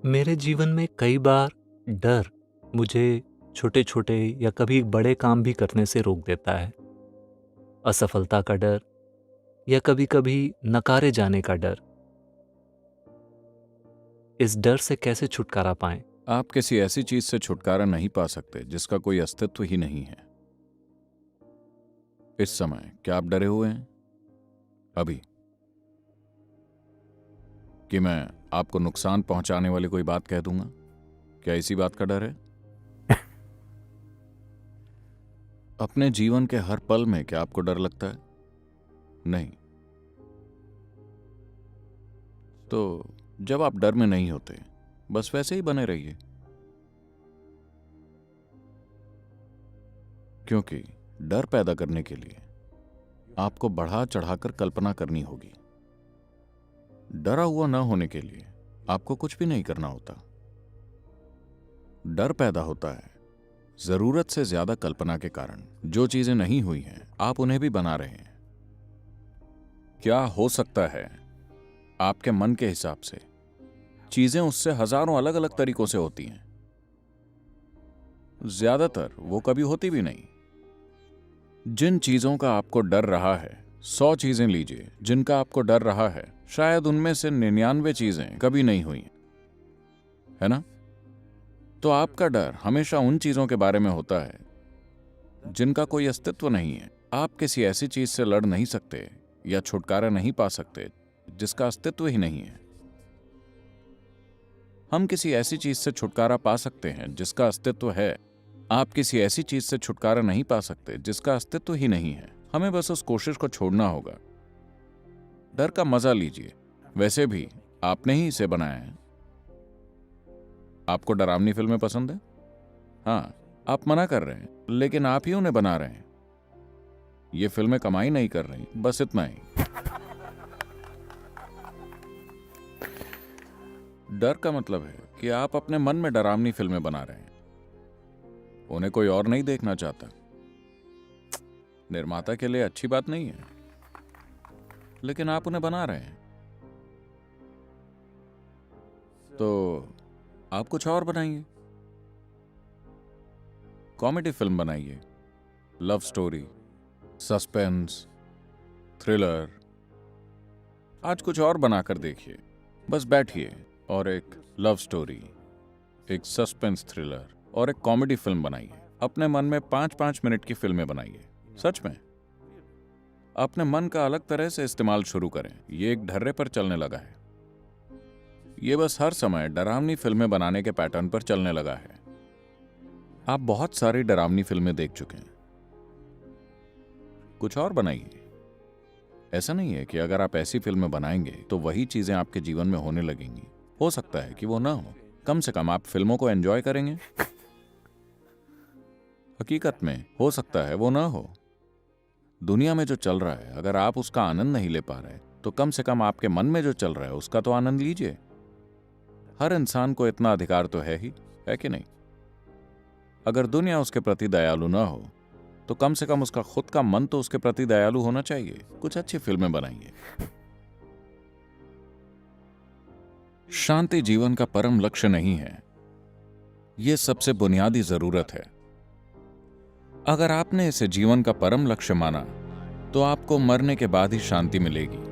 मेरे जीवन में कई बार डर मुझे छोटे छोटे या कभी बड़े काम भी करने से रोक देता है। असफलता का डर या कभी कभी नकारे जाने का डर। इस डर से कैसे छुटकारा पाएं? आप किसी ऐसी चीज से छुटकारा नहीं पा सकते जिसका कोई अस्तित्व ही नहीं है। इस समय क्या आप डरे हुए हैं? अभी कि मैं आपको नुकसान पहुंचाने वाली कोई बात कह दूंगा, क्या इसी बात का डर है? अपने जीवन के हर पल में क्या आपको डर लगता है? नहीं। तो जब आप डर में नहीं होते, बस वैसे ही बने रहिए, क्योंकि डर पैदा करने के लिए आपको बढ़ा चढ़ाकर कल्पना करनी होगी। डरा हुआ न होने के लिए आपको कुछ भी नहीं करना होता। डर पैदा होता है जरूरत से ज्यादा कल्पना के कारण। जो चीजें नहीं हुई हैं, आप उन्हें भी बना रहे हैं। क्या हो सकता है आपके मन के हिसाब से चीजें उससे हजारों अलग अलग तरीकों से होती हैं। ज्यादातर वो कभी होती भी नहीं। जिन चीजों का आपको डर रहा है, 100 चीजें लीजिए जिनका आपको डर रहा है, शायद उनमें से 99 चीजें कभी नहीं हुई, है ना? तो आपका डर हमेशा उन चीजों के बारे में होता है जिनका कोई अस्तित्व नहीं है। आप किसी ऐसी चीज से लड़ नहीं सकते या छुटकारा नहीं पा सकते जिसका अस्तित्व ही नहीं है। हम किसी ऐसी चीज से छुटकारा पा सकते हैं जिसका अस्तित्व है। आप किसी ऐसी चीज से छुटकारा नहीं पा सकते जिसका अस्तित्व ही नहीं है। हमें बस उस कोशिश को छोड़ना होगा। डर का मजा लीजिए। वैसे भी आपने ही इसे बनाया है। आपको डरावनी फिल्में पसंद है? हाँ, आप मना कर रहे हैं, लेकिन आप ही उन्हें बना रहे हैं। ये फिल्में कमाई नहीं कर रही, बस इतना ही। डर का मतलब है कि आप अपने मन में डरावनी फिल्में बना रहे हैं। उन्हें कोई और नहीं देखना चाहता। निर्माता के लिए अच्छी बात नहीं है, लेकिन आप उन्हें बना रहे हैं। तो आप कुछ और बनाइए। कॉमेडी फिल्म बनाइए, लव स्टोरी, सस्पेंस, थ्रिलर। आज कुछ और बनाकर देखिए। बस बैठिए और एक लव स्टोरी, एक सस्पेंस थ्रिलर और एक कॉमेडी फिल्म बनाइए। अपने मन में 5-5 मिनट की फिल्में बनाइए। सच में अपने मन का अलग तरह से इस्तेमाल शुरू करें। ये एक ढर्रे पर चलने लगा है। ये बस हर समय डरावनी फिल्में बनाने के पैटर्न पर चलने लगा है। आप बहुत सारी डरावनी फिल्में देख चुके हैं। कुछ और बनाइए। ऐसा नहीं है कि अगर आप ऐसी फिल्में बनाएंगे तो वही चीजें आपके जीवन में होने लगेंगी। हो सकता है कि वो ना हो। कम से कम आप फिल्मों को एंजॉय करेंगे। हकीकत में हो सकता है वो ना हो। दुनिया में जो चल रहा है, अगर आप उसका आनंद नहीं ले पा रहे, तो कम से कम आपके मन में जो चल रहा है उसका तो आनंद लीजिए। हर इंसान को इतना अधिकार तो है ही, है कि नहीं? अगर दुनिया उसके प्रति दयालु ना हो, तो कम से कम उसका खुद का मन तो उसके प्रति दयालु होना चाहिए। कुछ अच्छी फिल्में बनाइए। शांति जीवन का परम लक्ष्य नहीं है, यह सबसे बुनियादी जरूरत है। अगर आपने इसे जीवन का परम लक्ष्य माना, तो आपको मरने के बाद ही शांति मिलेगी।